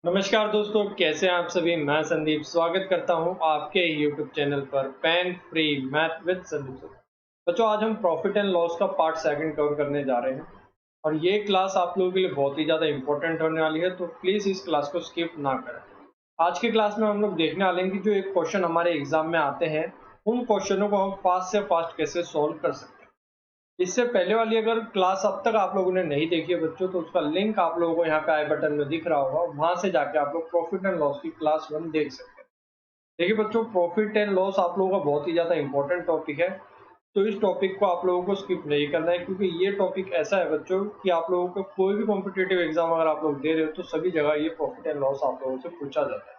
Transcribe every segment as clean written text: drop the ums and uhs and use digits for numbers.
नमस्कार दोस्तों, कैसे हैं आप सभी। मैं संदीप स्वागत करता हूं आपके यूट्यूब चैनल पर pain free math with Sandeep sir. बच्चों, आज हम प्रॉफिट एंड लॉस का पार्ट सेकंड कवर करने जा रहे हैं और ये क्लास आप लोगों के लिए बहुत ही ज़्यादा इंपॉर्टेंट होने वाली है, तो प्लीज़ इस क्लास को स्किप ना करें। आज की क्लास में हम लोग देखने वाले हैं कि जो एक क्वेश्चन हमारे एग्जाम में आते हैं, उन क्वेश्चनों को हम फास्ट से फास्ट कैसे सॉल्व कर सकते हैं। इससे पहले वाली अगर क्लास अब तक आप लोगों ने नहीं देखी है बच्चों, तो उसका लिंक आप लोगों को यहाँ पे आई बटन में दिख रहा होगा, वहां से जाके आप लोग प्रॉफिट एंड लॉस की क्लास 1 देख सकते हैं। देखिए बच्चों, प्रॉफिट एंड लॉस आप लोगों का बहुत ही ज्यादा इंपॉर्टेंट टॉपिक है, तो इस टॉपिक को आप लोगों को स्किप नहीं करना है, क्योंकि ये टॉपिक ऐसा है बच्चों कि आप लोगों को कोई भी कॉम्पिटेटिव एग्जाम अगर आप लोग दे रहे हो तो सभी जगह ये प्रॉफिट एंड लॉस आप लोगों से पूछा जाता है।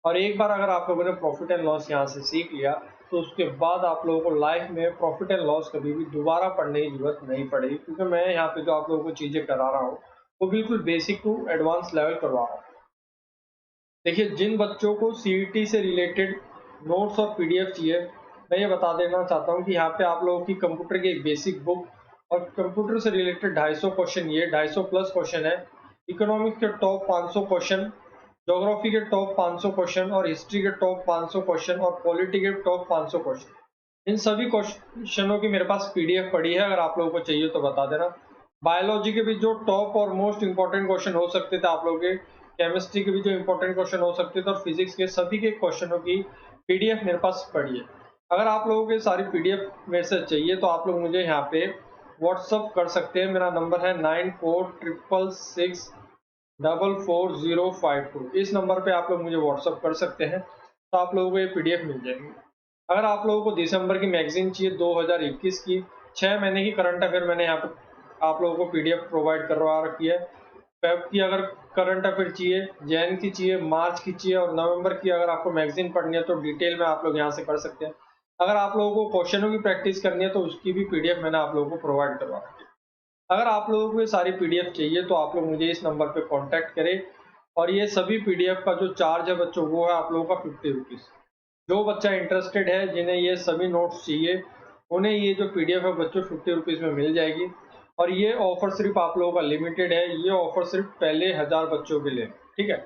और एक बार अगर आप लोगों ने प्रॉफिट एंड लॉस यहाँ से सीख लिया, तो उसके बाद आप लोगों को लाइफ में प्रॉफिट एंड लॉस कभी भी दोबारा पढ़ने की जरूरत नहीं पड़ेगी, क्योंकि मैं यहाँ पे जो आप लोगों को चीजें करा रहा हूँ वो बिल्कुल बेसिक टू एडवांस लेवल करवा रहा हूँ। देखिए, जिन बच्चों को सीईटी से रिलेटेड नोट्स और पीडीएफ चाहिए, मैं ये बता देना चाहता हूँ कि यहाँ पे आप लोगों की कंप्यूटर की एक बेसिक बुक और कंप्यूटर से रिलेटेड 250 क्वेश्चन, ये 250 प्लस क्वेश्चन है। इकोनॉमिक्स के टॉप 500 क्वेश्चन, ज्योग्राफी के टॉप 500 क्वेश्चन और हिस्ट्री के टॉप 500 क्वेश्चन और पॉलिटी के टॉप 500 क्वेश्चन, इन सभी क्वेश्चनों की मेरे पास पीडीएफ पड़ी है। अगर आप लोगों को चाहिए तो बता देना। बायोलॉजी के भी जो टॉप और मोस्ट इंपॉर्टेंट क्वेश्चन हो सकते थे आप लोगों के, केमिस्ट्री के भी जो इंपॉर्टेंट क्वेश्चन हो सकते थे, और फिजिक्स के सभी के क्वेश्चनों की पीडीएफ मेरे पास पड़ी है। अगर आप लोगों के सारी पीडीएफ मेरे से चाहिए तो आप लोग मुझे यहाँ पे व्हाट्सअप कर सकते हैं। मेरा नंबर है 9466644052। इस नंबर पे आप लोग मुझे व्हाट्सअप कर सकते हैं, तो आप लोगों को ये पीडीएफ मिल जाएगी। अगर आप लोगों को दिसंबर की मैगजीन चाहिए 2021 की, 6 महीने की करंट अफेयर मैंने यहाँ पे आप लोगों को पीडीएफ प्रोवाइड करवा रखी है। फेब की अगर करंट अफेयर चाहिए, जैन की चाहिए, मार्च की चाहिए और नवंबर की अगर आपको मैगजीन पढ़नी है तो डिटेल में आप लोग यहाँ से कर सकते हैं। अगर आप लोगों को क्वेश्चनों की प्रैक्टिस करनी है तो उसकी भी पीडीएफ मैंने आप लोगों को प्रोवाइड करवा रखी है। अगर आप लोगों को ये सारी पीडीएफ चाहिए तो आप लोग मुझे इस नंबर पे कांटेक्ट करें। और ये सभी पीडीएफ का जो चार्ज है बच्चों, वो है आप लोगों का 50 रुपीज़। जो बच्चा इंटरेस्टेड है, जिन्हें ये सभी नोट्स चाहिए, उन्हें ये जो पीडीएफ है बच्चों 50 रुपीज़ में मिल जाएगी। और ये ऑफर सिर्फ आप लोगों का लिमिटेड है, ये ऑफर सिर्फ पहले 1000 बच्चों के लिए, ठीक है।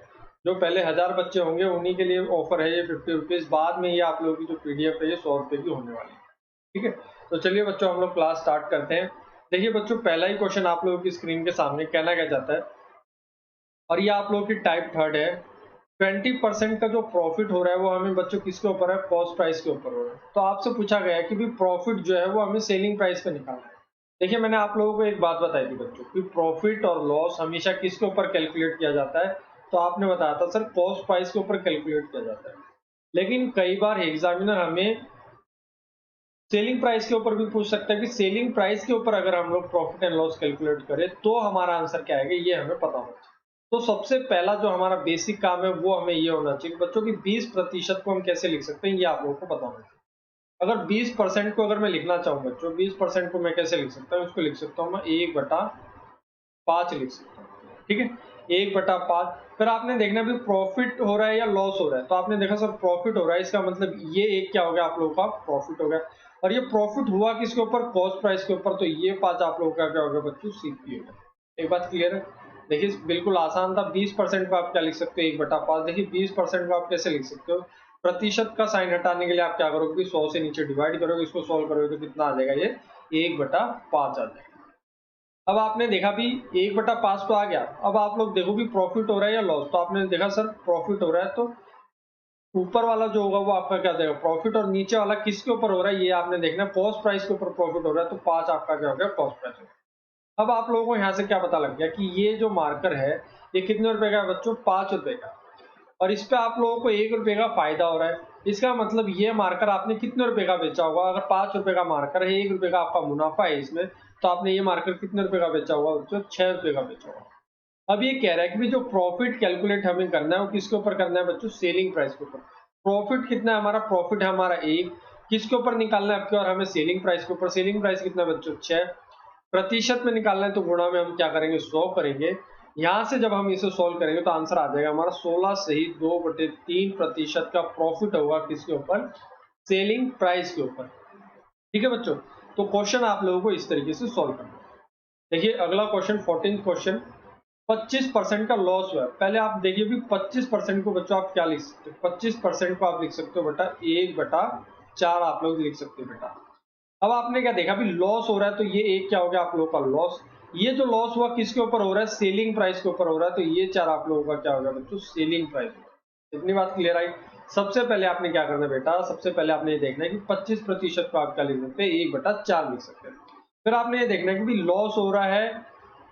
जो पहले 1000 बच्चे होंगे उन्हीं के लिए ऑफर है ये 50 रुपीज़। बाद में ये आप लोगों की जो पीडीएफ है ये 100 रुपये की होने वाली है, ठीक है। तो चलिए बच्चों, हम लोग क्लास स्टार्ट करते हैं। देखिए बच्चों, पहला ही क्वेश्चन आप लोगों की स्क्रीन के सामने कहना क्या चाहता है, और ये आप लोगों की टाइप थर्ड है। 20% का जो प्रॉफिट हो रहा है वो हमें बच्चों किसके ऊपर है, कॉस्ट प्राइस के ऊपर हो रहा है। तो आपसे पूछा गया है कि भी प्रॉफिट जो है वो हमें सेलिंग प्राइस पे निकालना है। देखिए, मैंने आप लोगों को एक बात बताई थी बच्चों कि प्रॉफिट और लॉस हमेशा किसके ऊपर कैलकुलेट किया जाता है, तो आपने बताया था सर कॉस्ट प्राइस के ऊपर कैलकुलेट किया जाता है। लेकिन कई बार एग्जामिनर हमें सेलिंग प्राइस के ऊपर भी पूछ सकता है कि सेलिंग प्राइस के ऊपर अगर हम लोग प्रॉफिट एंड लॉस कैलकुलेट करें तो हमारा आंसर क्या आएगा, ये हमें पता होना चाहिए। तो सबसे पहला जो हमारा बेसिक काम है वो हमें ये होना चाहिए बच्चों की 20% को हम कैसे लिख सकते हैं, ये आप लोगों को पता होना चाहिए। अगर 20% को अगर मैं लिखना चाहूँ बच्चों, 20% को मैं कैसे लिख सकता हूँ, इसको लिख सकता हूँ मैं 1/5 लिख सकता हूँ, ठीक है। 1/5। फिर आपने देखना भी प्रॉफिट हो रहा है या लॉस हो रहा है, तो आपने देखा सर प्रॉफिट हो रहा है, इसका मतलब ये एक क्या हो गया आप लोगों का, प्रॉफिट हो गया। और ये प्रॉफिट हुआ किसके ऊपर, कॉस्ट प्राइस के ऊपर, तो ये 5 आप लोगों का क्या हो गया बच्चों, सीपी हो गया। एक बात क्लियर है। देखिए बिल्कुल आसान था। 20% को आप क्या लिख सकते हो, 1/5। देखिए 20% को आप कैसे लिख सकते हो, प्रतिशत का साइन हटाने के लिए आप क्या करोगे, 100 से नीचे डिवाइड करोगे, इसको सोल्व करोगे तो कितना आ जाएगा, ये 1/5 आ जाएगा। अब आपने देखा भी 1/5 तो आ गया। अब आप लोग देखो भी प्रॉफिट हो रहा है या लॉस, तो आपने देखा सर प्रॉफिट हो रहा है, तो ऊपर वाला जो होगा वो आपका क्या देगा, प्रॉफिट। और नीचे वाला किसके ऊपर हो रहा है, ये आपने देखना कॉस्ट प्राइस के ऊपर प्रॉफिट हो रहा है, तो 5 आपका क्या हो गया, कॉस्ट प्राइस। अब आप लोगों को यहाँ से क्या पता लग गया कि ये जो मार्कर है ये कितने रुपए का है बच्चों, 5 रुपए का। और इस पे आप लोगों को 1 रुपए का फायदा हो रहा है। इसका मतलब ये मार्कर आपने कितने रुपए का बेचा होगा, अगर 5 रुपए का मार्कर है, 1 रुपए का आपका मुनाफा है इसमें, तो आपने ये मार्कर कितने रुपए का बेचा होगा बच्चों, 6 रुपए का बेचा होगा। अब ये कह रहा है कि भी जो प्रॉफिट कैलकुलेट हमें करना है वो किसके ऊपर करना है बच्चों, सेलिंग प्राइस के ऊपर। प्रॉफिट कितना है हमारा, प्रॉफिट है हमारा 1, किसके ऊपर निकालना है आपके, और हमें सेलिंग प्राइस के ऊपर। सेलिंग प्राइस कितना है बच्चों, 6। प्रतिशत में निकालना है तो गुणा में हम क्या करेंगे, 100 करेंगे। यहां से जब हम इसे सॉल्व करेंगे तो आंसर आ जाएगा हमारा 16 सही 2/3% का प्रॉफिट होगा किसके ऊपर, सेलिंग प्राइस के ऊपर, ठीक है बच्चों। तो क्वेश्चन आप लोगों को इस तरीके से सॉल्व करना है। देखिए अगला क्वेश्चन, 14th क्वेश्चन। 25% का लॉस हुआ है। पहले आप देखिए भी 25% को बच्चों आप क्या लिख सकते हो, 25% को आप लिख सकते हो बेटा 1/4 आप लोग लिख सकते हो बेटा। अब आपने क्या देखा भी लॉस हो रहा है, तो ये एक क्या हो गया आप लोगों का लॉस। ये जो लॉस हुआ किसके ऊपर हो रहा है, सेलिंग प्राइस के ऊपर हो रहा है, तो ये 4 आप लोगों का क्या हो गया बच्चों, सेलिंग प्राइस। इतनी बात क्लियर आई। सबसे पहले आपने क्या करना है बेटा, सबसे पहले आपने ये देखना है कि 25% को आप क्या लिख सकते हैं, 1/4 लिख सकते हैं। फिर आपने ये देखना है कि भी लॉस हो रहा है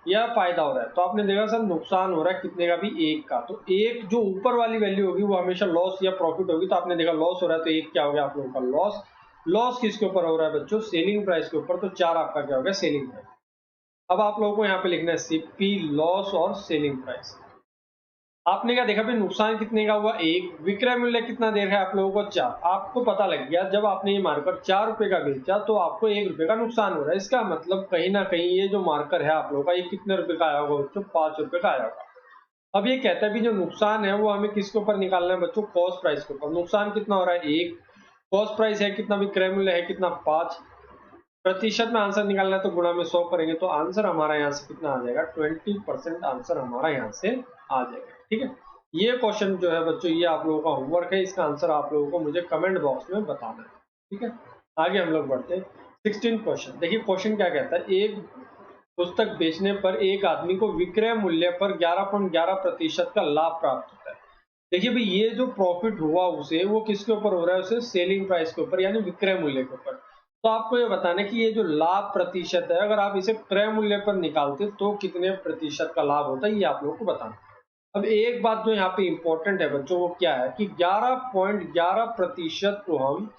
या फायदा हो रहा है, तो आपने देखा सर नुकसान हो रहा है कितने का भी, 1 का, तो एक जो ऊपर वाली वैल्यू होगी वो हमेशा लॉस या प्रॉफिट होगी। तो आपने देखा लॉस हो रहा है तो 1 क्या हो गया आप लोगों का लॉस। लॉस किसके ऊपर हो रहा है बच्चों, सेलिंग प्राइस के ऊपर, तो 4 आपका क्या हो गया सेलिंग प्राइस। अब आप लोगों को यहाँ पे लिखना है सीपी लॉस और सेलिंग प्राइस। आपने क्या देखा भाई नुकसान कितने का हुआ, 1, विक्रय मूल्य कितना दे रहा है आप लोगों को 4। आपको पता लग गया जब आपने ये मार्कर 4 रुपए का बेचा तो आपको 1 रुपए का नुकसान हो रहा है। इसका मतलब कहीं ना कहीं ये जो मार्कर है आप लोगों का, ये कितने रुपए का आया होगा बच्चों, 5 रुपए का आया होगा। अब ये कहता है भी जो नुकसान है वो हमें किसके ऊपर निकालना है बच्चों, कॉस्ट प्राइस के ऊपर। नुकसान कितना हो रहा है 1, कॉस्ट प्राइस है कितना, विक्रय मूल्य है कितना 5, प्रतिशत में आंसर निकालना है तो गुणा में 100 करेंगे, तो आंसर हमारा यहाँ से कितना आ जाएगा, 20% आंसर हमारा यहाँ से आ जाएगा। ठीक है, ये क्वेश्चन जो है बच्चों ये आप लोगों का होमवर्क है, इसका आंसर आप लोगों को मुझे कमेंट बॉक्स में बताना है। ठीक है, आगे हम लोग बढ़ते हैं 16 क्वेश्चन। देखिए क्वेश्चन क्या कहता है, एक पुस्तक बेचने पर एक आदमी को विक्रय मूल्य पर 11.11% का लाभ प्राप्त होता है। देखिए भाई ये जो प्रॉफिट हुआ उसे वो किसके ऊपर हो रहा है, उसे सेलिंग प्राइस के ऊपर यानी विक्रय मूल्य के ऊपर। तो आपको ये बताना है कि ये जो लाभ प्रतिशत है अगर आप इसे क्रय मूल्य पर निकालते तो कितने प्रतिशत का लाभ होता है, ये आप लोगों को बताना। अब एक बात जो यहाँ पे इंपॉर्टेंट है बच्चों वो क्या है कि 11.11% को हम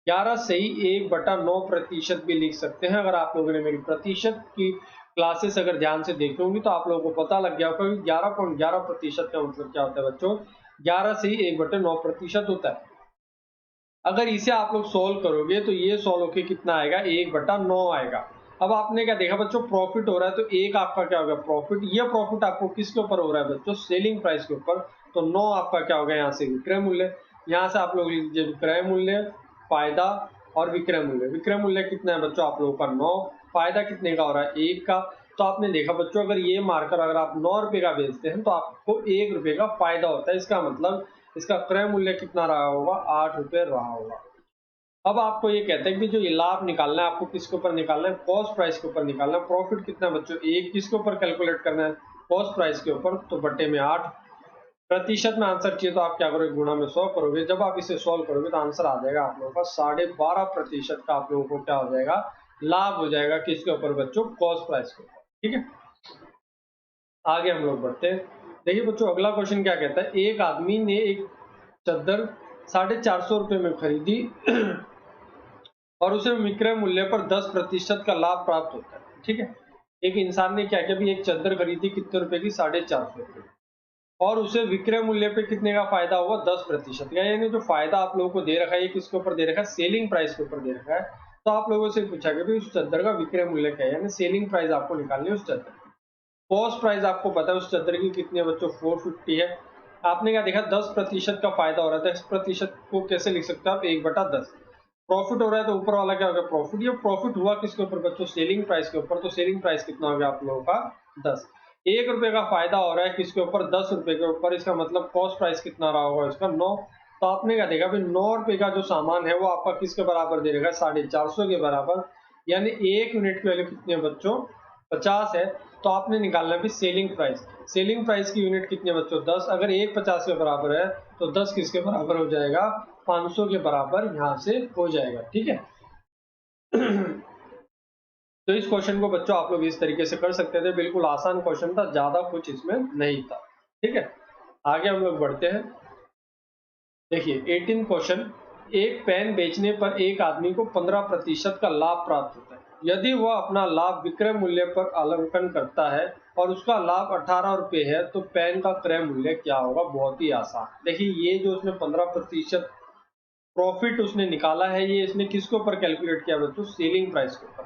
11 से ही 1/9% भी लिख सकते हैं। अगर आप लोगों ने मेरी प्रतिशत की क्लासेस अगर ध्यान से देखी होंगी तो आप लोगों को पता लग गया होगा कि 11.11% का मतलब क्या होता है बच्चों, 11 से ही 1/9% होता है। अगर इसे आप लोग सोल्व करोगे तो ये सोल्व होके कितना आएगा, 1/9 आएगा। अब आपने क्या देखा बच्चों, प्रॉफिट हो रहा है तो एक आपका क्या होगा प्रॉफिट, ये प्रॉफिट आपको किसके ऊपर हो रहा है बच्चों, सेलिंग प्राइस के ऊपर, तो 9 आपका क्या होगा यहाँ से विक्रय मूल्य। यहाँ से आप लोग लिख लीजिए विक्रय मूल्य, फायदा और विक्रय मूल्य। विक्रय मूल्य कितना है बच्चों आप लोगों का 9, फायदा कितने का हो रहा है 1 का। तो आपने देखा बच्चों अगर ये मार्कर अगर आप 9 रुपए का बेचते हैं तो आपको 1 रुपए का फायदा होता है। इसका मतलब इसका क्रय मूल्य कितना रहा होगा, 8 रुपए रहा होगा। अब आपको ये कहते हैं कि जो ये लाभ निकालना है आपको किसके ऊपर निकालना है, कॉस्ट प्राइस के ऊपर निकालना है। प्रॉफिट कितना है बच्चों, एक किसके ऊपर कैलकुलेट करना है, कॉस्ट प्राइस के ऊपर, तो बट्टे में 8। प्रतिशत में आंसर चाहिए तो आप क्या करोगे, गुणा में 100 करोगे। जब आप इसे सॉल्व करोगे तो आंसर आ जाएगा आप लोगों का 12.5% का आप लोगों को क्या हो जाएगा, लाभ हो जाएगा किसके ऊपर बच्चों, कॉस्ट प्राइस के ऊपर। ठीक है, आगे हम लोग बढ़ते हैं। देखिए बच्चों अगला क्वेश्चन क्या कहता है, एक आदमी ने एक चद्दर 450 रुपए में खरीदी और उसे विक्रय मूल्य पर 10% का लाभ प्राप्त होता है। ठीक है, एक इंसान ने क्या किया भी एक चद्दर खरीदी कितने रुपए की, 450 रुपए, और उसे विक्रय मूल्य पे कितने का फायदा हुआ, 10% का। यानी जो फायदा आप लोगों को दे रखा है ये किसके ऊपर दे रखा है, सेलिंग प्राइस के ऊपर दे रखा है। तो आप लोगों से पूछा गया उस चद्दर का विक्रय मूल्य क्या है, यानी सेलिंग प्राइस आपको निकालनी है उस चद्दर। कॉस्ट प्राइस आपको पता है उस चद्दर की कितनी है बच्चों, 450 है। आपने क्या देखा 10% का फायदा हो रहा है, 10% को कैसे लिख सकते हो आप, 1/10। प्रॉफिट हो रहा है तो ऊपर वाला क्या होगा प्रॉफिट, ये प्रॉफिट हुआ किसके ऊपर बच्चों, सेलिंग प्राइस के ऊपर, तो सेलिंग प्राइस कितना हो गया आप लोगों का 10। 1 रुपए का फायदा हो रहा है किसके ऊपर, 10 रुपए के ऊपर, इसका मतलब कॉस्ट प्राइस कितना रहा होगा इसका 9। तो आपने क्या देखा भाई 9 रुपए का जो सामान है वो आपका किसके बराबर दे रखा है, 450 के बराबर, यानी 1 यूनिट की वैल्यू कितनी है बच्चों, 50 है। तो आपने निकालना है सेलिंग प्राइस। सेलिंग प्राइस की यूनिट कितनी है बच्चों, 10। अगर 1 50 के बराबर है तो 10 किसके बराबर हो जाएगा, 500 के बराबर यहाँ से हो जाएगा। ठीक है तो इस क्वेश्चन को बच्चों आप लोग इस तरीके से कर सकते थे, बिल्कुल आसान क्वेश्चन था, ज्यादा कुछ इसमें नहीं था। ठीक है, आगे हम लोग बढ़ते हैं। देखिए 18 क्वेश्चन, एक पेन बेचने पर एक आदमी को 15% का लाभ प्राप्त होता है। यदि वह अपना लाभ विक्रय मूल्य पर अवलोकन करता है और उसका लाभ 18 रुपए है तो पेन का क्रय मूल्य क्या होगा, बहुत ही आसान। देखिए ये जो उसने 15% प्रॉफिट उसने निकाला है ये इसने किसके ऊपर कैलकुलेट किया बच्चों, सेलिंग प्राइस के ऊपर।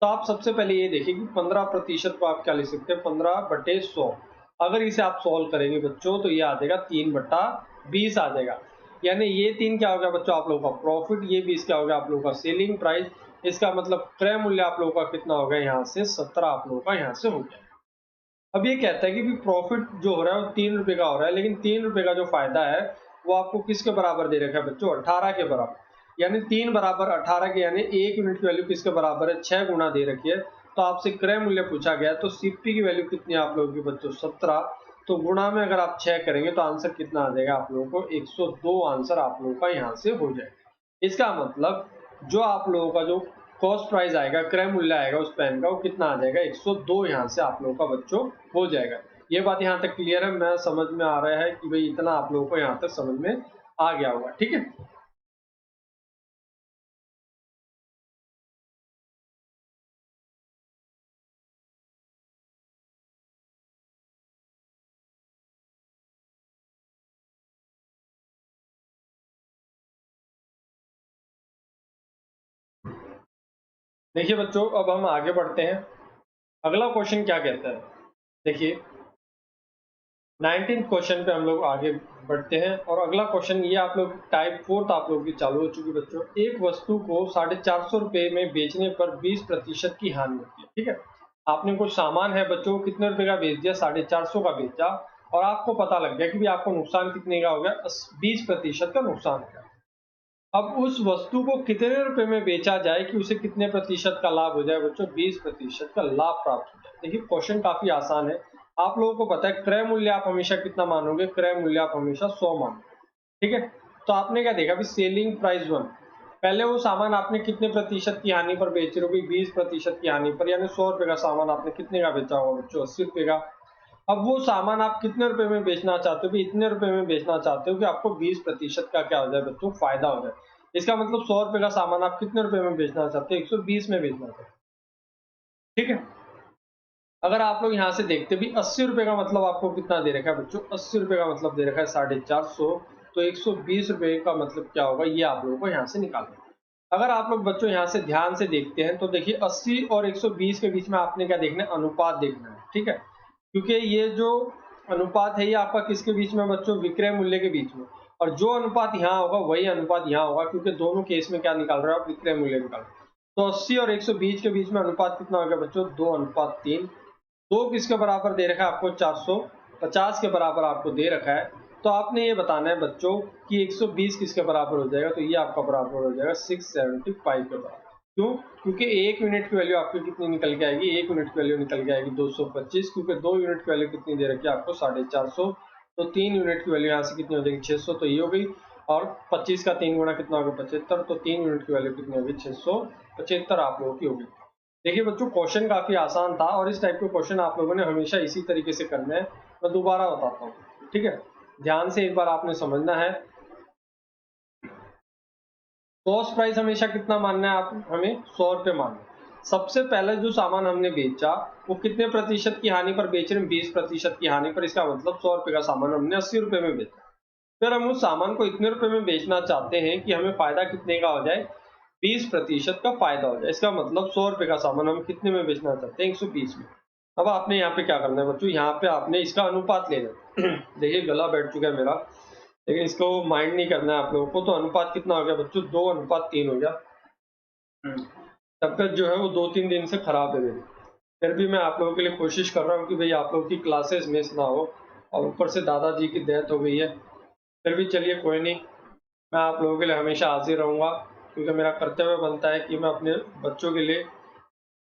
तो आप सबसे पहले ये देखिए कि 15% को आप क्या लिख सकते हैं, 15/100। अगर इसे आप सॉल्व करेंगे बच्चों तो ये आ जाएगा 3/20 आ जाएगा। यानी ये 3 क्या हो गया बच्चों आप लोगों का प्रॉफिट, ये 20 क्या हो गया आप लोगों का सेलिंग प्राइस। इसका मतलब क्रय मूल्य आप लोगों का कितना हो गया, यहाँ से 17 आप लोगों का यहाँ से हो गया। अब ये कहता है कि प्रॉफिट जो हो रहा है वो 3 रुपए का हो रहा है, लेकिन 3 रुपए का जो फायदा है वो आपको किसके बराबर दे रखा है बच्चों, 18 के बराबर। यानी 3 बराबर 18 के, यानी 1 यूनिट की वैल्यू किसके बराबर है, 6 गुना दे रखी है। तो आपसे क्रय मूल्य पूछा गया है, तो सीपी की वैल्यू कितनी है आप लोगों की बच्चों, 17। तो गुणा में अगर आप 6 करेंगे तो आंसर कितना आ जाएगा आप लोगों को, 102 आंसर आप लोगों का यहाँ से हो जाएगा। इसका मतलब जो आप लोगों का जो कॉस्ट प्राइस आएगा, क्रय मूल्य आएगा उस पेन का, वो कितना आ जाएगा, 102 यहाँ से आप लोगों का बच्चों हो जाएगा। ये बात यहाँ तक क्लियर है, मैं समझ में आ रहा है कि भाई इतना आप लोगों को यहाँ तक समझ में आ गया होगा, ठीक है। देखिए बच्चों, अब हम आगे बढ़ते हैं। अगला क्वेश्चन क्या कहता है, देखिए 19th क्वेश्चन पे हम लोग आगे बढ़ते हैं। और अगला क्वेश्चन ये आप लोग टाइप 4 आप लोगों की चालू हो चुकी बच्चों। एक वस्तु को 450 रुपए में बेचने पर 20% की हानि होती है, ठीक है। आपने कुछ सामान है बच्चों, कितने रुपए का बेच दिया, 450 का बेचा, और आपको पता लग गया कि भी आपको नुकसान कितने का हो गया, 20% का नुकसान हो गया। अब उस वस्तु को कितने रुपए में बेचा जाए कि उसे कितने प्रतिशत का लाभ हो जाए बच्चों, 20% का लाभ प्राप्त हो जाए। देखिए क्वेश्चन काफी आसान है। आप लोगों को पता है क्रय मूल्य आप हमेशा कितना मानोगे, क्रय मूल्य आप हमेशा 100 मानोगे, ठीक है। तो आपने क्या देखा, सेलिंग प्राइस 1, पहले वो सामान आपने कितने प्रतिशत की हानि पर बेच रहे हो, 20% की हानि पर, यानी 100 रुपए का सामान आपने कितने का बेचा होगा बच्चों, 80 रुपए का। अब वो सामान आप कितने रुपए में बेचना चाहते हो, कि इतने रुपए में बेचना चाहते हो कि आपको 20% का क्या हो जाए बच्चों, फायदा हो जाए। इसका मतलब 100 रुपए का सामान आप कितने रुपए में बेचना चाहते हो, 120 में बेचना चाहते हो, ठीक है। अगर आप लोग यहाँ से देखते भी 80 रुपए का मतलब आपको कितना दे रखा है बच्चों, 80 रुपए का मतलब दे रखा है 450, तो 120 रुपए का मतलब क्या होगा, ये आप लोगों को यहाँ से निकालना है। अगर आप लोग बच्चों यहाँ से ध्यान से देखते हैं तो देखिए 80 और 120 के बीच में आपने क्या देखना है, अनुपात देखना है, ठीक है। क्योंकि ये जो अनुपात है ये आपका किसके बीच में बच्चों, विक्रय मूल्य के बीच में। और जो अनुपात यहाँ होगा वही अनुपात यहाँ होगा, क्योंकि दोनों केस में क्या निकाल रहे हो आप, विक्रय मूल्य निकाल रहे हो। तो 80 और 120 के बीच में अनुपात कितना हो गया बच्चों, 2:3। दो किसके बराबर दे रखा है आपको, 450 के बराबर आपको दे रखा है। तो आपने ये बताना है बच्चों कि 120 किसके बराबर हो जाएगा, तो ये आपका बराबर हो जाएगा 675 के बराबर। क्यों, क्योंकि 1 यूनिट की वैल्यू आपकी कितनी निकल के आएगी, 1 यूनिट की वैल्यू निकल के आएगी 225, क्योंकि 2 यूनिट की वैल्यू कितनी दे रखी है आपको, 450। तो 3 यूनिट की वैल्यू यहाँ से कितनी हो जाएगी, 600, तो ये हो गई। और 25 का 3 गुना कितना होगा, 75, तो 3 यूनिट की वैल्यू कितनी होगी, 675 आप लोगों की होगी। देखिए बच्चों क्वेश्चन काफी आसान था, और इस टाइप के क्वेश्चन आप लोगों ने हमेशा इसी तरीके से करने हैं। मैं दोबारा बताता हूँ, ठीक है। ध्यान से एक बार आपने समझना है। कॉस्ट प्राइस हमेशा कितना मानना है, आप हमें 100 रुपए मानना है। सबसे पहले जो सामान हमने बेचा वो कितने प्रतिशत की हानि पर बेच रहे हैं, 20% की हानि पर। इसका मतलब 100 रुपए का सामान हमने 80 रुपए में बेचा। फिर हम उस सामान को इतने रुपए में बेचना चाहते हैं कि हमें फायदा कितने का हो जाए, 20% का फायदा हो जाए। इसका मतलब 100 रुपए का सामान हम कितने में बेचना चाहते हैं, 120 में। अब आपने यहाँ पे क्या करना है बच्चों, यहाँ पे आपने इसका अनुपात लेना है। देखिए गला बैठ चुका है मेरा, लेकिन इसको माइंड नहीं करना है आप लोगों को। तो अनुपात कितना हो गया बच्चों, 2:3 हो गया। तबियत जो है वो 2-3 दिन से खराब है मेरी। फिर भी मैं आप लोगों के लिए कोशिश कर रहा हूँ कि भाई आप लोगों की क्लासेस मिस ना हो, और ऊपर से दादाजी की डेथ हो गई है। फिर भी चलिए कोई नहीं, मैं आप लोगों के लिए हमेशा हाजिर रहूँगा, क्योंकि मेरा कर्तव्य बनता है कि मैं अपने बच्चों के लिए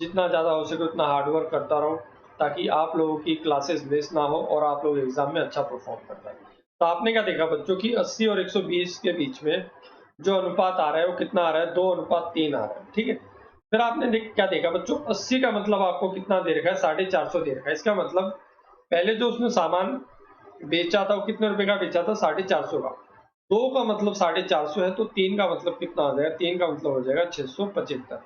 जितना ज़्यादा हो सके उतना हार्डवर्क करता रहूँ, ताकि आप लोगों की क्लासेस मिस ना हो और आप लोग एग्जाम में अच्छा परफॉर्म कर पाए। तो आपने क्या देखा बच्चों की 80 और 120 के बीच में जो अनुपात आ रहा है वो कितना आ रहा है, 2:3 आ रहा है, ठीक है। फिर आपने क्या देखा बच्चों, 80 का मतलब आपको कितना दे रखा है, 450 दे रखा है। इसका मतलब पहले जो उसने सामान बेचा था वो कितने रुपए का बेचा था, 450 का। 2 का मतलब 450 है, तो 3 का मतलब कितना हो जाएगा, 3 का मतलब हो जाएगा 675।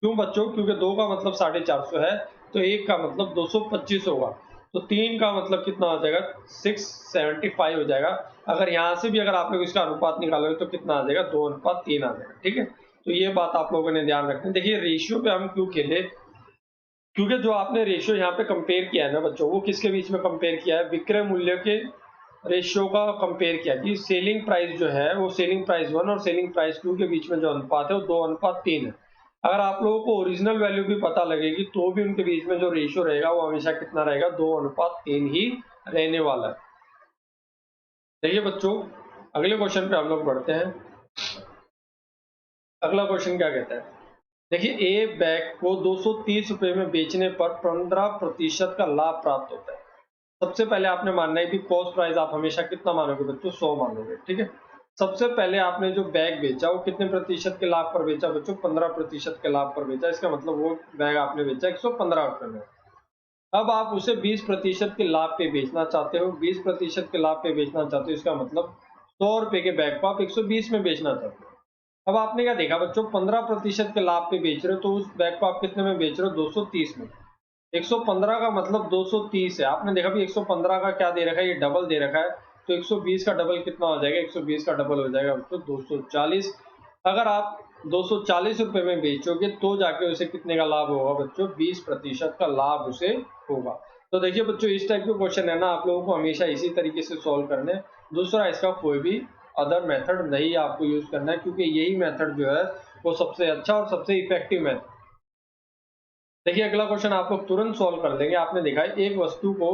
क्यों बच्चों, क्योंकि 2 का मतलब 450 है, तो 1 का मतलब 225 होगा। तो 3 का मतलब कितना हो जाएगा, 675 हो जाएगा। अगर यहाँ से भी अगर आप लोग इसका अनुपात निकालोगे तो कितना आ जाएगा, 2:3 आ जाएगा, ठीक है। तो ये बात आप लोगों ने ध्यान रखनी है। देखिए रेशियो पे हम क्यों खेले, क्योंकि जो आपने रेशियो यहाँ पे कंपेयर किया है ना बच्चों, वो किसके बीच में कंपेयर किया है, विक्रय मूल्य के रेशियो का कंपेयर किया कि सेलिंग प्राइस जो है वो सेलिंग प्राइस 1 और सेलिंग प्राइस 2 के बीच में जो अनुपात है वो 2:3 है। अगर आप लोगों को ओरिजिनल वैल्यू भी पता लगेगी तो भी उनके बीच में जो रेशियो रहेगा वो हमेशा कितना रहेगा, 2:3 ही रहने वाला है। देखिए बच्चों, अगले क्वेश्चन पे हम लोग बढ़ते हैं। अगला क्वेश्चन क्या कहता है, देखिए ए बैग को 230 रुपए में बेचने पर 15% का लाभ प्राप्त होता है। सबसे पहले आपने मानना है कि कॉस्ट प्राइस आप हमेशा कितना मानोगे बच्चों, 100 मानोगे, ठीक है। सबसे पहले आपने जो बैग बेचा वो कितने प्रतिशत के लाभ पर बेचा बच्चों, 15% के लाभ पर बेचा। इसका मतलब वो बैग आपने बेचा 115 रुपए में। अब आप उसे 20% के लाभ पे बेचना चाहते हो, 20% के लाभ पे बेचना चाहते हो, इसका मतलब 100 रुपए के बैग को आप 120 में बेचना चाहते हो। अब आपने क्या देखा बच्चों, 15% के लाभ पे बेच रहे हो तो उस बैग को आप कितने में बेच रहे हो, 230 में। 115 का मतलब 230 है। आपने देखा भी 115 का क्या दे रखा है, ये डबल दे रखा है, तो 120 का डबल कितना हो जाएगा, 120 का डबल हो जाएगा तो 240। अगर आप 240 रुपए में बेचोगे तो जाके उसे कितने का लाभ होगा बच्चों, 20% का लाभ उसे होगा। तो देखिए बच्चों, इस टाइप के क्वेश्चन है ना, आप लोगों को हमेशा इसी तरीके से सॉल्व करने। दूसरा, इसका कोई भी अदर मेथड नहीं आपको यूज करना है, क्योंकि यही मेथड जो है वो सबसे अच्छा और सबसे इफेक्टिव मेथड। देखिए अगला क्वेश्चन आप लोग तुरंत सॉल्व कर लेंगे। आपने देखा है एक वस्तु को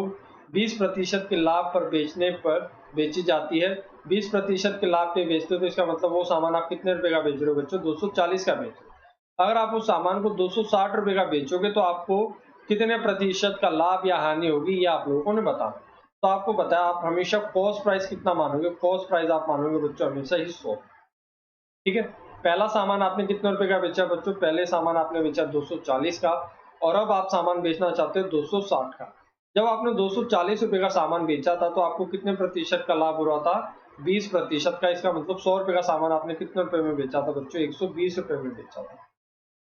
20% के लाभ पर बेचने पर बेची जाती है, 20% के लाभ पे बेचते हो तो इसका मतलब वो सामान आप कितने रुपए का बेच रहे हो बच्चों, 240 का बेच रहे हो। अगर आप उस सामान को 260 रुपए का बेचोगे तो आपको कितने प्रतिशत का लाभ या हानि होगी, ये आप लोगों ने बताना। तो आपको पता है, आप हमेशा कॉस्ट प्राइस कितना मानोगे, कॉस्ट प्राइस आप मानोगे बच्चों हमेशा ही 100, ठीक है। पहला सामान आपने कितने रुपए का बेचा बच्चों, पहले सामान आपने बेचा 240 का, और अब आप सामान बेचना चाहते हो 260 का। जब आपने 240 रुपए का सामान बेचा था तो आपको कितने प्रतिशत का लाभ हो रहा था, 20% का। इसका मतलब 100 रुपए का सामान आपने कितने रुपए में बेचा था बच्चों, 120 रुपए में बेचा था।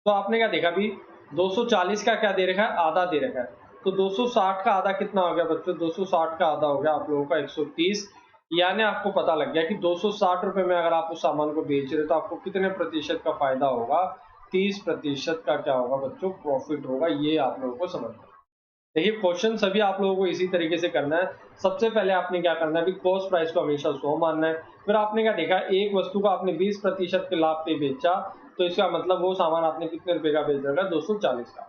तो आपने क्या देखा भी, 240 का क्या दे रखा है, आधा दे रखा है। तो 260 का आधा कितना हो गया बच्चों, 260 का आधा हो गया आप लोगों का 130। यानी आपको पता लग गया कि 260 रुपए में अगर आप उस सामान को बेच रहे हो तो आपको कितने प्रतिशत का फायदा होगा, 30% का क्या होगा बच्चों, प्रॉफिट होगा। ये आप लोगों को समझना है। देखिए क्वेश्चन सभी आप लोगों को इसी तरीके से करना है। सबसे पहले आपने क्या करना है, अभी कॉस्ट प्राइस को हमेशा 100 मानना है। फिर आपने क्या देखा, एक वस्तु को आपने 20% के लाभ पे बेचा, तो इसका मतलब वो सामान आपने कितने रुपए का बेच रखा है, 240 का।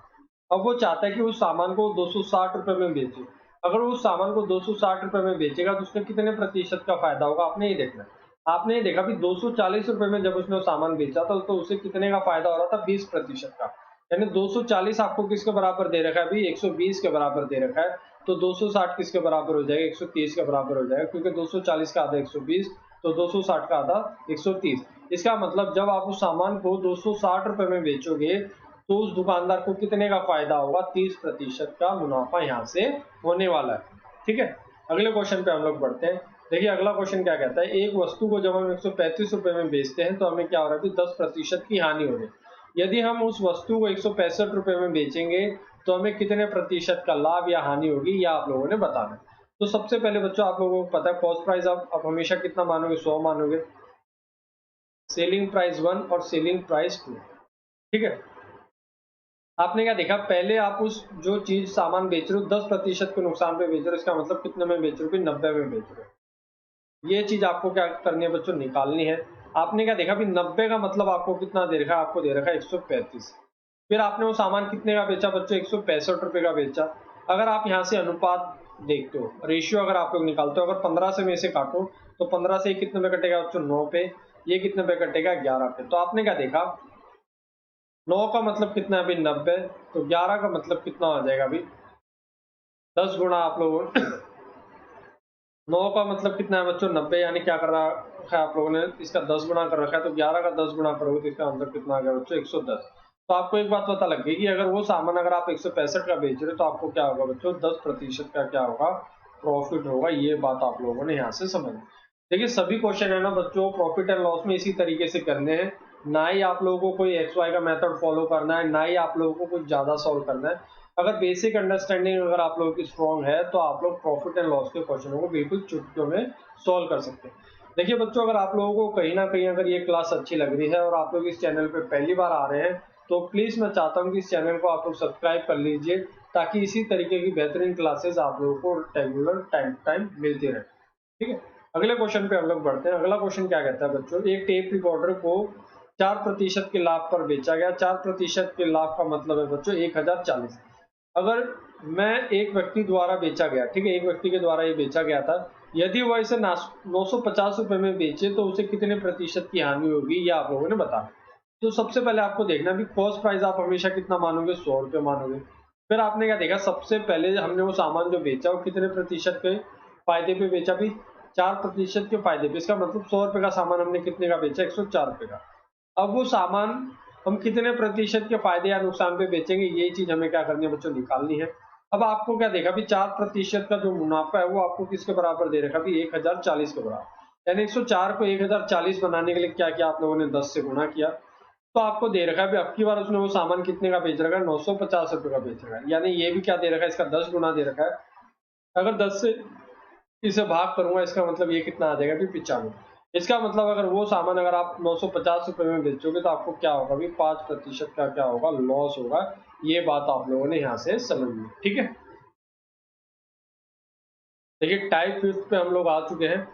अब वो चाहता है कि उस सामान को 260 रुपए में बेचे। अगर वो उस सामान को 260 रुपए में बेचेगा तो उसमें कितने प्रतिशत का फायदा होगा, आपने ये देखना है। आपने ये देखा भी 240 रुपए में जब उसने वो सामान बेचा था तो उसे कितने का फायदा हो रहा था, 20% का। यानी 240 आपको किसके बराबर दे रखा है, अभी 120 के बराबर दे रखा है। तो 260 किसके बराबर हो जाएगा, 130 के बराबर हो जाएगा, क्योंकि 240 का आधा 120, तो 260 का आधा 130। इसका मतलब जब आप उस सामान को 260 रुपए में बेचोगे तो उस दुकानदार को कितने का फायदा होगा, 30% का मुनाफा यहाँ से होने वाला है, ठीक है। अगले क्वेश्चन पे हम लोग बढ़ते हैं। देखिए अगला क्वेश्चन क्या कहता है, एक वस्तु को जब हम 135 रुपए में बेचते हैं तो हमें क्या हो रहा है, 10% की हानि हो रही है। यदि हम उस वस्तु को 165 रुपए में बेचेंगे तो हमें कितने प्रतिशत का लाभ या हानि होगी, यह आप लोगों ने बताना है। तो सबसे पहले बच्चों आप लोगों को पता है कॉस्ट प्राइस आप हमेशा कितना मानोगे, 100 मानोगे। सेलिंग प्राइस 1 और सेलिंग प्राइस 2, ठीक है। आपने क्या देखा, पहले आप उस जो चीज सामान बेच रहे हो 10% के नुकसान पे बेच रहे हो, इसका मतलब कितने में बेच रहे हो, 90 में बेच रहे हो। ये चीज आपको क्या करनी है बच्चों, निकालनी है। आपने क्या देखा भी 90 का मतलब आपको कितना दे रखा है, आपको दे रखा है 135। फिर आपने वो सामान कितने का बेचा बच्चों, 165 रुपए का बेचा। अगर आप यहाँ से अनुपात देखते हो, रेशियो अगर आप लोग निकालते हो, अगर 15 से में से काटो तो 15 से कितने पे कटेगा बच्चों, 9 पे। ये कितने पे कटेगा, 11 पे। तो आपने क्या देखा, 9 का मतलब कितना है अभी, 90। तो 11 का मतलब कितना हो जाएगा अभी, 10 गुना आप लोगों 9 का मतलब कितना है बच्चों, 90। यानी क्या कर रहा है आप लोगों ने, इसका 10 गुना कर रखा है। तो 11 का 10 गुना करोगे तो इसका मतलब कितना आ गया बच्चों, 110। तो आपको एक बात पता लग गई कि अगर वो सामान अगर आप 165 का बेच रहे हो तो आपको क्या होगा बच्चों, 10% का क्या होगा, प्रॉफिट होगा। ये बात आप लोगों ने यहाँ से समझ। देखिए सभी क्वेश्चन है ना बच्चों, प्रॉफिट एंड लॉस में इसी तरीके से करने हैं। ना ही आप लोगों को कोई एक्स वाई का मेथड फॉलो करना है, ना ही आप लोगों को कुछ ज्यादा सॉल्व करना है। अगर बेसिक अंडरस्टैंडिंग अगर आप लोगों की स्ट्रॉन्ग है तो आप लोग प्रॉफिट एंड लॉस के क्वेश्चनों को बिल्कुल चुटकियों में सॉल्व कर सकते हैं। देखिए बच्चों, अगर आप लोगों को कहीं ना कहीं अगर ये क्लास अच्छी लग रही है और आप लोग इस चैनल पे पहली बार आ रहे हैं तो प्लीज मैं चाहता हूँ कि इस चैनल को आप लोग सब्सक्राइब कर लीजिए, ताकि इसी तरीके की बेहतरीन क्लासेस आप लोगों को रेगुलर टाइम टाइम मिलती रहे, ठीक है। अगले क्वेश्चन पे हम लोग बढ़ते हैं। अगला क्वेश्चन क्या कहता है बच्चों, एक टेप रिकॉर्डर को 4% के लाभ पर बेचा गया। 4% के लाभ का मतलब है बच्चों 1040। अगर मैं एक व्यक्ति द्वारा बेचा गया, ठीक है, एक व्यक्ति के द्वारा ये बेचा गया था, यदि वह इसे 950 रुपए में बेचे तो उसे कितने प्रतिशत की हानि होगी, ये आप लोगों ने बताना। तो सबसे पहले आपको देखना भी कॉस्ट प्राइस आप हमेशा कितना मानोगे, 100 रुपये मानोगे। फिर आपने क्या देखा, सबसे पहले हमने वो सामान जो बेचा वो कितने प्रतिशत के फायदे पे बेचा भी, 4% के फायदे पे। इसका मतलब 100 रुपए का सामान हमने कितने का बेचा, 104 रुपए का। अब वो सामान हम कितने प्रतिशत के फायदे या नुकसान पे बेचेंगे, ये चीज हमें क्या करनी है बच्चों, निकालनी है। अब आपको क्या देखा भी 4% का जो मुनाफा है वो आपको किसके बराबर दे रखा भी, 1040 के बराबर। यानी 104 को 1040 बनाने के लिए क्या किया आप लोगों ने, 10 से गुणा किया। तो आपको दे रखा है भी अब की बार उसने वो सामान कितने का बेच रखा है, 950 रुपए का बेच रखा है। यानी ये भी क्या दे रखा है, इसका 10 गुना दे रखा है। अगर 10 से इसे भाग करूंगा, इसका मतलब ये कितना आ जाएगा भी, 95। इसका मतलब अगर वो सामान अगर आप 950 रुपए में बेचोगे तो आपको क्या होगा भी, 5% का क्या होगा, लॉस होगा। ये बात आप लोगों ने यहाँ से समझनी, ठीक है। देखिए टाइप 5 पे हम लोग आ चुके हैं।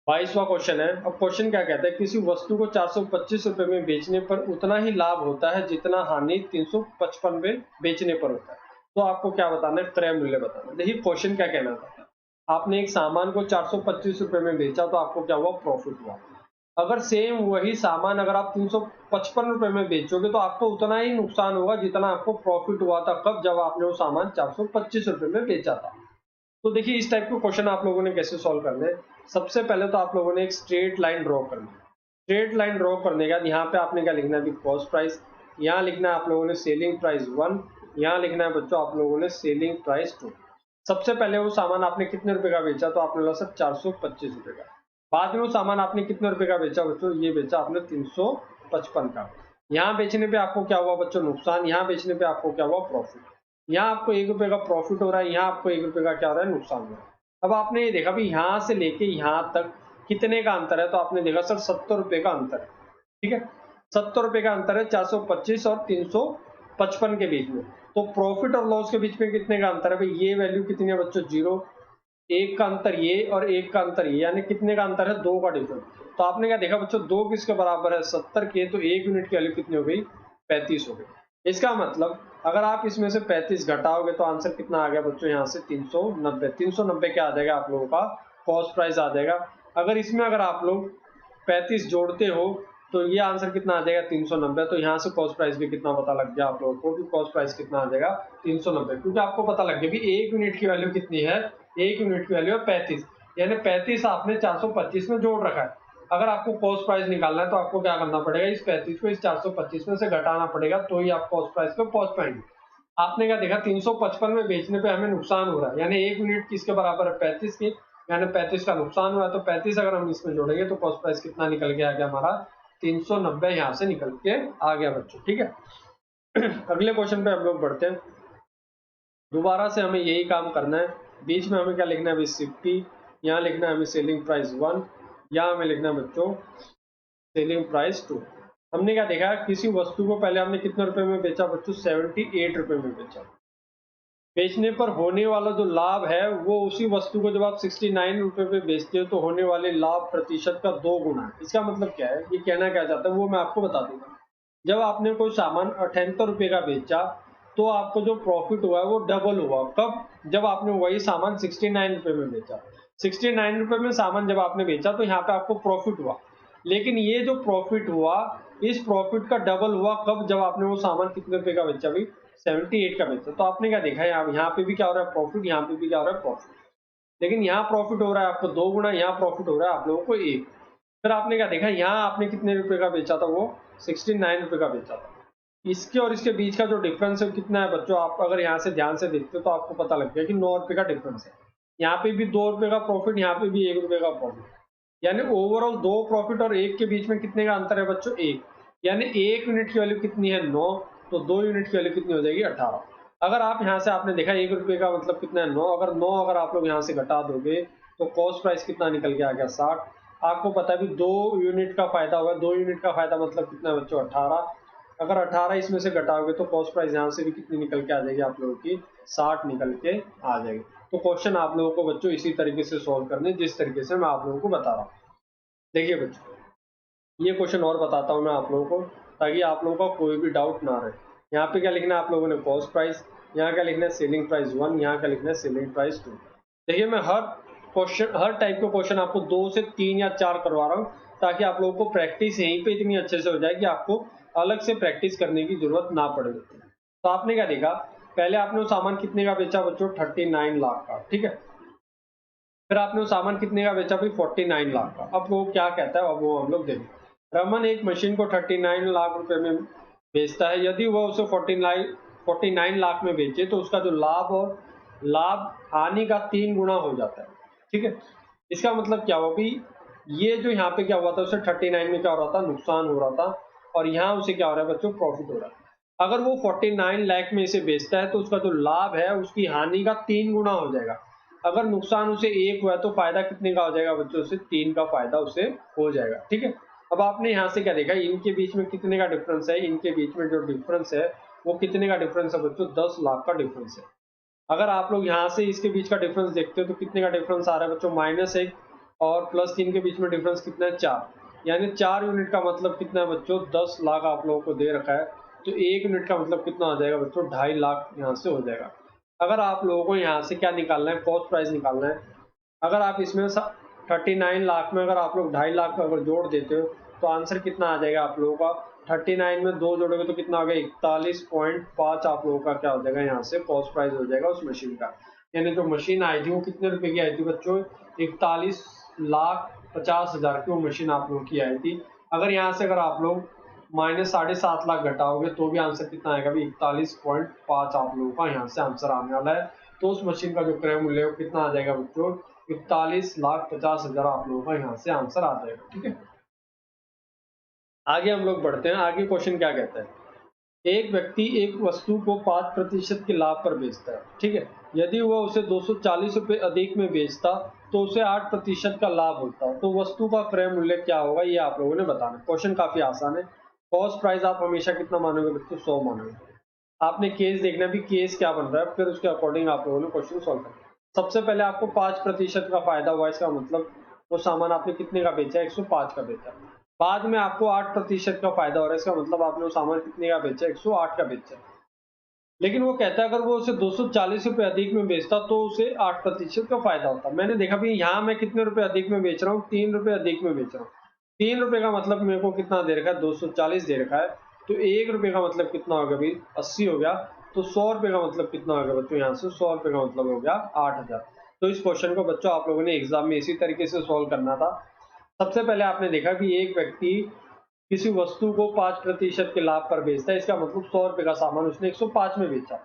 22वां क्वेश्चन है। अब क्वेश्चन क्या कहता है, किसी वस्तु को 425 रुपए में बेचने पर उतना ही लाभ होता है जितना हानि 355 में बेचने पर होता है। तो आपको क्या बताना है, क्रय मूल्य बताना है। देखिए क्वेश्चन क्या कहना था, आपने एक सामान को 425 रुपए में बेचा तो आपको क्या हुआ, प्रॉफिट हुआ। अगर सेम वही सामान अगर आप 355 रुपए में बेचोगे तो आपको उतना ही नुकसान होगा जितना आपको प्रॉफिट हुआ था, कब, जब आपने वो सामान 425 रुपए में बेचा था। तो देखिए इस टाइप के क्वेश्चन आप लोगों ने कैसे सॉल्व करने हैं। सबसे पहले तो आप लोगों ने एक स्ट्रेट लाइन ड्रॉ करनी है। स्ट्रेट लाइन ड्रॉ करने के बाद यहाँ पे आपने क्या लिखना है, कॉस्ट प्राइस। यहाँ लिखना है आप लोगों ने सेलिंग प्राइस 1। यहाँ लिखना है बच्चों आप लोगों ने सेलिंग प्राइस 2। सबसे पहले वो सामान आपने कितने रुपए का बेचा, तो आपने बोला सर 425 रुपए का। बाद में वो सामान आपने कितने रुपए का बेचा बच्चों, ये बेचा आपने 355 का। यहाँ बेचने पे आपको क्या हुआ बच्चों, नुकसान। यहाँ बेचने पे आपको क्या हुआ, प्रॉफिट। यहाँ आपको 1 रुपए का प्रॉफिट हो रहा है, यहाँ आपको 1 रुपए का क्या हो रहा है, नुकसान हो रहा है। अब आपने ये देखा भी यहाँ से लेके यहाँ तक कितने का अंतर है, तो आपने देखा सर 70 रुपए का अंतर है, ठीक है। 70 रुपए का अंतर है 425 और 355 के बीच में। तो प्रॉफिट और लॉस के बीच में कितने का अंतर है भाई, ये वैल्यू कितनी है बच्चों, 0। एक का अंतर ये और एक का अंतर ये, यानी कितने का अंतर है, 2 का डिफरेंस। तो आपने क्या देखा बच्चों, 2 किसके बराबर है, 70 के। तो 1 यूनिट की वैल्यू कितनी हो गई, 35 हो गई। इसका मतलब अगर आप इसमें से 35 घटाओगे तो आंसर कितना आ गया बच्चों, यहाँ से 390। 390 क्या आ जाएगा आप लोगों का, कॉस्ट प्राइस आ जाएगा। अगर इसमें अगर आप लोग 35 जोड़ते हो तो ये आंसर कितना आ जाएगा, 390। तो यहाँ से कॉस्ट प्राइस भी कितना पता लग गया आप लोगों को कि कॉस्ट प्राइस कितना आ जाएगा, 390। क्योंकि आपको पता लग गया भी 1 यूनिट की वैल्यू कितनी है, 1 यूनिट की वैल्यू है 35। यानी 35 आपने 425 में जोड़ रखा है। अगर आपको कॉस्ट प्राइस निकालना है तो आपको क्या करना पड़ेगा, इस 35 को इस 425 में से घटाना पड़ेगा, तो ही आप कॉस्ट प्राइस पे पहुंच पाएंगे। आपने क्या देखा, 355 में बेचने पे हमें नुकसान हो रहा है, यानी 1 यूनिट किसके बराबर है, 35 की। यानी 35 का नुकसान हुआ है, तो 35 अगर हम इसमें जोड़ेंगे तो कॉस्ट प्राइस कितना निकल के आ गया हमारा, 390 यहाँ से निकल के आ गया बच्चों, ठीक है। अगले क्वेश्चन पे हम लोग बढ़ते हैं। दोबारा से हमें यही काम करना है। बीच में हमें क्या लिखना है, सिफ्टी। यहाँ लिखना है हमें सेलिंग प्राइस 1। यहाँ हमें लिखना है बच्चों सेलिंग प्राइस 2। हमने क्या देखा, किसी वस्तु को पहले हमने कितने रुपए में बेचा बच्चों, 78 रुपए में बेचा। बेचने पर होने वाला जो लाभ है वो उसी वस्तु को जब आप 69 रुपए पे बेचते हो तो होने वाले लाभ प्रतिशत का 2 गुना है। इसका मतलब क्या है, ये कहना क्या चाहता है वो मैं आपको बता दूंगा। जब आपने कोई सामान 78 रुपए का बेचा तो आपको जो प्रॉफिट हुआ है वो डबल हुआ, कब, जब आपने वही सामान 69 रुपए में बेचा। 69 रुपए में सामान जब आपने बेचा तो यहाँ पे आपको प्रॉफिट हुआ, लेकिन ये जो प्रॉफिट हुआ इस प्रॉफिट का डबल हुआ कब, जब आपने वो सामान कितने रुपए का बेचा भाई, 78 का बेचा। तो आपने क्या देखा, यहाँ पे भी क्या हो रहा है, प्रॉफिट। यहाँ पे भी क्या हो रहा है, प्रॉफिट। लेकिन यहाँ प्रॉफिट हो रहा है आपको 2 गुना, यहाँ प्रॉफिट हो रहा है आप लोगों को 1। फिर आपने क्या देखा, यहाँ आपने कितने रुपए का बेचा था, वो 69 रुपए का बेचा था। इसके और इसके बीच का जो डिफरेंस है कितना है बच्चों, आप अगर यहाँ से ध्यान से देखते हो तो आपको पता लग गया कि 9 रुपए का डिफरेंस है। यहाँ पे भी 2 रुपए का प्रॉफिट, यहाँ पे भी 1 रुपए का प्रॉफिट। यानी ओवरऑल 2 प्रॉफिट और 1 के बीच में कितने का अंतर है बच्चों, 1। यानी 1 यूनिट की वैल्यू कितनी है, 9। तो 2 यूनिट की वैल्यू कितनी हो जाएगी, 18। अगर आप यहाँ से आपने देखा 1 रुपए का मतलब कितना है, 9। अगर 9 अगर आप लोग यहाँ से घटा दोगे तो कॉस्ट प्राइस कितना निकल के आ गया, 60। आपको पता है भी 2 यूनिट का फायदा होगा, 2 यूनिट का फायदा मतलब कितना है बच्चों, 18। अगर 18 इसमें से घटाओगे तो कॉस्ट प्राइस यहाँ से भी कितनी निकल के आ जाएगी आप लोगों की, 60 निकल के आ जाएगी। तो क्वेश्चन आप लोगों को बच्चों इसी तरीके से सॉल्व करने जिस तरीके से मैं आप लोगों को बता रहा हूँ। देखिए बच्चों, ये क्वेश्चन और बताता हूँ मैं आप लोगों को, ताकि आप लोगों का कोई भी डाउट ना रहे। यहाँ पे क्या लिखना है आप लोगों ने, कॉस्ट प्राइस, यहाँ क्या लिखना है सेलिंग प्राइस 1, यहाँ क्या लिखना है सेलिंग प्राइस 2। देखिए मैं हर क्वेश्चन, हर टाइप के क्वेश्चन आपको 2 से 3 या 4 करवा रहा हूँ, ताकि आप लोगों को प्रैक्टिस यहीं पे इतनी अच्छे से हो जाए कि आपको अलग से प्रैक्टिस करने की जरूरत ना पड़े। तो आपने क्या देखा, पहले आपने वो सामान कितने का बेचा बच्चों, 39 लाख का, ठीक है। फिर आपने वो सामान कितने का बेचा भाई, 49 लाख का। अब वो क्या कहता है, अब वो हम लोग देखें। रमन एक मशीन को 39 लाख रुपए में बेचता है, यदि वह उसे 49 लाख में बेचे तो उसका जो लाभ और लाभ हानि का 3 गुना हो जाता है, ठीक है। इसका मतलब क्या हुआ भाई, ये जो यहाँ पे क्या हुआ था, उसे 39 में क्या हो रहा था, नुकसान हो रहा था, और यहाँ उसे क्या हो रहा है बच्चों, प्रॉफिट हो रहा है। अगर वो 49 लाख में इसे बेचता है तो उसका जो लाभ है उसकी हानि का 3 गुना हो जाएगा। अगर नुकसान उसे 1 हुआ है तो फायदा कितने का हो जाएगा बच्चों, उसे 3 का फायदा उसे हो जाएगा, ठीक है। अब आपने यहाँ से क्या देखा, इनके बीच में कितने का डिफरेंस है, इनके बीच में जो डिफरेंस है वो कितने का डिफरेंस है बच्चों, 10 लाख का डिफरेंस है। अगर आप लोग यहाँ से इसके बीच का डिफरेंस देखते हो तो कितने का डिफरेंस आ रहा है बच्चों, -1, और +3 के बीच में डिफरेंस कितना है, 4, यानी 4 यूनिट का मतलब कितना है बच्चों, 10 लाख आप लोगों को दे रखा है। तो 1 यूनिट का मतलब कितना हो जाएगा बच्चों, 2.5 लाख यहाँ से हो जाएगा। अगर आप लोगों को यहाँ से क्या निकालना है, कॉस्ट प्राइस निकालना है। अगर आप इसमें 39 लाख में अगर आप लोग 2.5 लाख अगर जोड़ देते हो तो आंसर कितना आ जाएगा आप लोगों का, 39 में 2 जोड़ोगे तो कितना हो गया, 41.5 आप लोगों का क्या हो जाएगा, यहाँ से कॉस्ट प्राइस हो जाएगा उस मशीन का। यानी जो मशीन आई थी वो कितने रुपए की आई थी बच्चों, 41,50,000 की वो मशीन आप लोगों की आई थी। अगर यहाँ से अगर आप लोग -7.5 लाख घटाओगे तो भी आंसर कितना आएगा भी, 41.5 आप लोगों का यहाँ से आंसर आने वाला है। तो उस मशीन का जो क्रय मूल्य है वो कितना आ जाएगा बच्चों, 41,50,000 आप लोगों का यहाँ से आंसर आ जाएगा, ठीक है। आगे हम लोग बढ़ते हैं, आगे क्वेश्चन क्या कहता है, एक व्यक्ति एक वस्तु को 5% के लाभ पर बेचता है, ठीक है। यदि वह उसे 240 रुपए अधिक में बेचता तो उसे 8% का लाभ होता, तो वस्तु का क्रय मूल्य क्या होगा, ये आप लोगों ने बताना। क्वेश्चन काफी आसान है। कॉस्ट प्राइस आप हमेशा कितना मानोगे बच्चों, 100 मानोगे। आपने केस देखना भी, केस क्या बन रहा है, फिर उसके अकॉर्डिंग आप लोगों ने क्वेश्चन सॉल्व करना। सबसे पहले आपको 5% का फायदा हुआ, इसका मतलब वो सामान आपने कितने का बेचा, 105 का बेचा। बाद में आपको 8% का फायदा हो रहा है, इसका मतलब आपने वो सामान कितने का बेचा, 108 का बेचा। लेकिन वो कहता है अगर वो उसे 240 रुपए अधिक में बेचता तो उसे 8% का फायदा होता। मैंने देखा भी यहाँ मैं कितने रुपए अधिक में बेच रहा हूँ, 3 रुपए अधिक में बेच रहा हूँ। 3 रुपए का मतलब मेरे को कितना दे रखा है, 240 दे रखा है। तो 1 रुपए का मतलब कितना हो गया भाई, 80 हो गया। तो 100 रुपए का मतलब कितना हो गया बच्चों, यहाँ से 100 रुपए का मतलब हो गया 8,000। तो इस क्वेश्चन को बच्चों आप लोगों ने एग्जाम में इसी तरीके से सोल्व करना था। सबसे पहले आपने देखा कि एक व्यक्ति किसी वस्तु को 5% के लाभ पर बेचता है, इसका मतलब 100 रुपए का सामान उसने 105 में बेचा।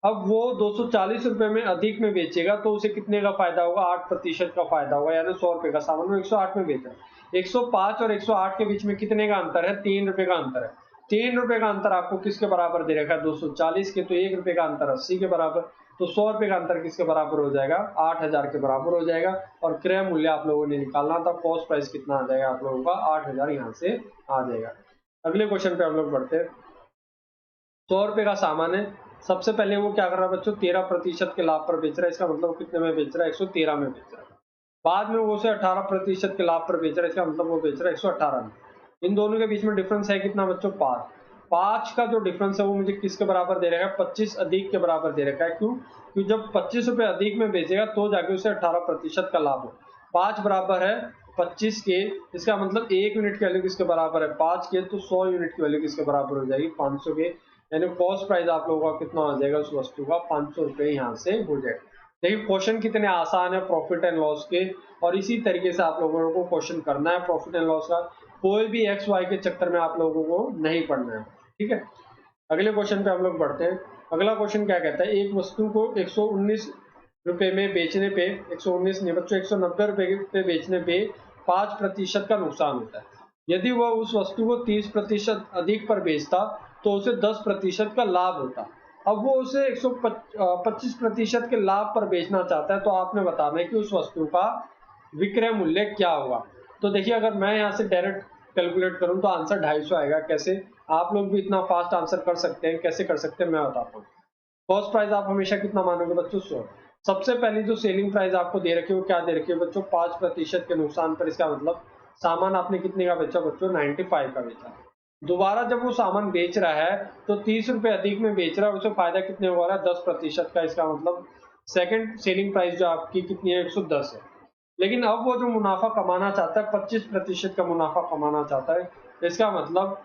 अब वो 240 रुपए में अधिक में बेचेगा तो उसे कितने का फायदा होगा, 8% का फायदा होगा, यानी 100 रुपए का सामान वो 108 में बेचा। 105 और 108 के बीच में कितने का अंतर है, 3 रुपए का अंतर है। 3 रुपए का अंतर आपको किसके बराबर दे रखा है, 240 के। तो 1 रुपए का अंतर 80 के बराबर। तो 100 रुपए का अंतर किसके बराबर हो जाएगा, 8,000 के बराबर हो जाएगा। और क्रय मूल्य आप लोगों ने निकालना था, कॉस्ट प्राइस कितना आ जाएगा आप लोगों का, 8,000 यहाँ से आ जाएगा। अगले क्वेश्चन पे हम लोग बढ़ते हैं। 100 रुपए का सामान है। सबसे पहले वो क्या कर रहा है बच्चों, 13% के लाभ पर बेच रहा है, इसका मतलब कितने में बेच रहा है, 113 में बेच रहा है। बाद में वो उसे 18% के लाभ पर बेच रहा है, इसका मतलब वो बेच रहा है 118 में। इन दोनों के बीच में डिफरेंस है कितना बच्चों, 5। 5 का जो डिफरेंस है वो मुझे किसके बराबर दे रखा है, 25 अधिक के बराबर दे रखा है। क्यों, क्योंकि जब 25 रुपए अधिक में बेचेगा तो जाके उसे 18% का लाभ हो। 5 बराबर है 25 के, इसका मतलब 1 यूनिट की वैल्यू किसके बराबर है, 5 के। तो 100 यूनिट की वैल्यू किसके बराबर हो जाएगी, 500 के। यानी कॉस्ट प्राइस आप लोगों का कितना हो जाएगा उस वस्तु का, 500 रुपए यहाँ से हो जाएगा। देखिए क्वेश्चन कितने आसान है प्रॉफिट एंड लॉस के, और इसी तरीके से आप लोगों को क्वेश्चन करना है प्रॉफिट एंड लॉस का। कोई भी एक्स वाई के चक्कर में आप लोगों को नहीं पढ़ना है, ठीक है। अगले क्वेश्चन पे हम लोग बढ़ते हैं। अगला क्वेश्चन क्या कहता है, एक वस्तु को 119 रुपए में बेचने पे, 119 नहीं बच्चों, 190 रुपए पे बेचने पे 5% का नुकसान होता है। यदि वह उस वस्तु को 30% अधिक पर बेचता तो उसे 10% का लाभ होता। अब वो उसे 125% के लाभ पर बेचना चाहता है, तो आपने बताना है कि उस वस्तु का विक्रय मूल्य क्या होगा। तो देखिए अगर मैं यहाँ से डायरेक्ट कैलकुलेट करूँ तो आंसर 250 आएगा। कैसे, आप लोग भी इतना फास्ट आंसर कर सकते हैं, कैसे कर सकते हैं मैं बताता हूँ। कॉस्ट प्राइस आप हमेशा कितना मानोगे बच्चों, 100। सबसे पहली जो सेलिंग प्राइस आपको दे रखी है वो क्या दे रखी है बच्चों, 5% के नुकसान पर, इसका मतलब सामान आपने कितने का बेचा बच्चों, 95 का बेचा। दोबारा जब वो सामान बेच रहा है तो 30 रुपए अधिक में बेच रहा है, उसे फायदा कितने हो रहा है, 10% का। इसका मतलब सेकंड सेलिंग प्राइस जो आपकी कितनी है, 110 है। लेकिन अब वो जो मुनाफा कमाना चाहता है, 25% का मुनाफा कमाना चाहता है। इसका मतलब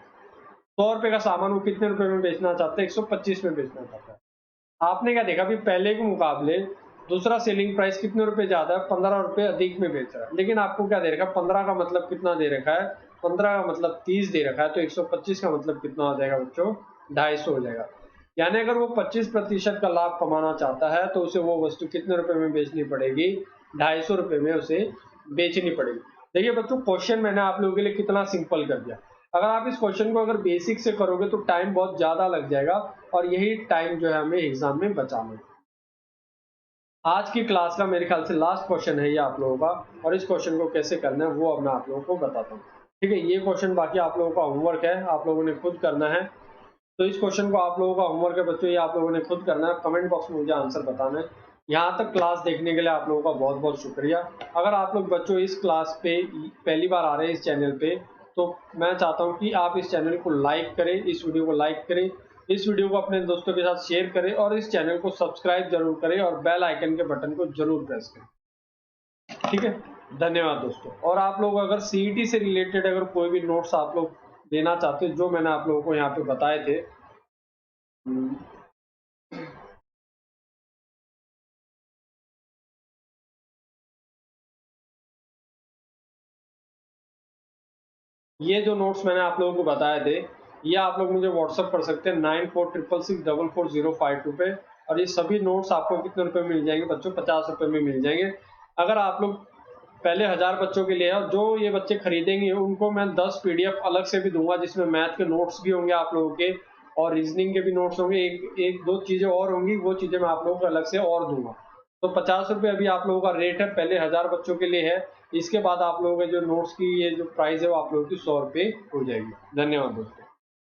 100 रुपए का सामान वो कितने रुपए में बेचना चाहता है, 125 में बेचना चाहता है। आपने क्या देखा, अभी पहले के मुकाबले दूसरा सेलिंग प्राइस कितने रुपए ज्यादा है, 15 रुपए अधिक में बेच रहा है। लेकिन आपको क्या दे रखा है, 15 का मतलब कितना दे रखा है, 15 का मतलब 30 दे रखा है, तो 125 का मतलब कितना हो जाएगा बच्चों, 250 हो जाएगा। यानी अगर वो 25% का लाभ कमाना चाहता है तो उसे वो वस्तु कितने रुपए में बेचनी पड़ेगी, 250 रुपए में उसे बेचनी पड़ेगी। देखिए बच्चों, क्वेश्चन मैंने आप लोगों के लिए कितना सिंपल कर दिया। अगर आप इस क्वेश्चन को अगर बेसिक से करोगे तो टाइम बहुत ज्यादा लग जाएगा, और यही टाइम जो है हमें एग्जाम में बचाना। आज की क्लास का मेरे ख्याल से लास्ट क्वेश्चन है ये आप लोगों का, और इस क्वेश्चन को कैसे करना है वो अब मैं आप लोगों को बताता हूँ। ठीक है, ये क्वेश्चन बाकी आप लोगों का होमवर्क है, आप लोगों ने खुद करना है। तो इस क्वेश्चन को आप लोगों का होमवर्क है बच्चों, ये आप लोगों ने खुद करना है। कमेंट बॉक्स में मुझे आंसर बताना है। यहाँ तक क्लास देखने के लिए आप लोगों का बहुत बहुत शुक्रिया। अगर आप लोग बच्चों इस क्लास पे पहली बार आ रहे हैं इस चैनल पे, तो मैं चाहता हूँ कि आप इस चैनल को लाइक करें, इस वीडियो को लाइक करें, इस वीडियो को अपने दोस्तों के साथ शेयर करें, और इस चैनल को सब्सक्राइब जरूर करें, और बेल आइकन के बटन को जरूर प्रेस करें। ठीक है, धन्यवाद दोस्तों। और आप लोग अगर सीईटी से रिलेटेड अगर कोई भी नोट्स आप लोग देना चाहते हैं जो मैंने आप लोगों को यहाँ पे बताए थे, ये जो नोट्स मैंने आप लोगों को बताए थे, ये आप लोग मुझे व्हाट्सअप कर सकते हैं 9466644052 पे। और ये सभी नोट्स आपको कितने रुपए में मिल जाएंगे बच्चों, 50 रुपए में मिल जाएंगे। अगर आप लोग पहले 1000 बच्चों के लिए, और जो ये बच्चे खरीदेंगे उनको मैं 10 पीडीएफ अलग से भी दूंगा, जिसमें मैथ के नोट्स भी होंगे आप लोगों के, और रीजनिंग के भी नोट्स होंगे। एक दो चीजें और होंगी, वो चीजें मैं आप लोगों को अलग से और दूंगा। तो 50 रुपए अभी आप लोगों का रेट है, पहले 1000 बच्चों के लिए है। इसके बाद आप लोगों के जो नोट्स की ये जो प्राइस है वो आप लोगों की 100 रुपए हो जाएगी। धन्यवाद दोस्तों।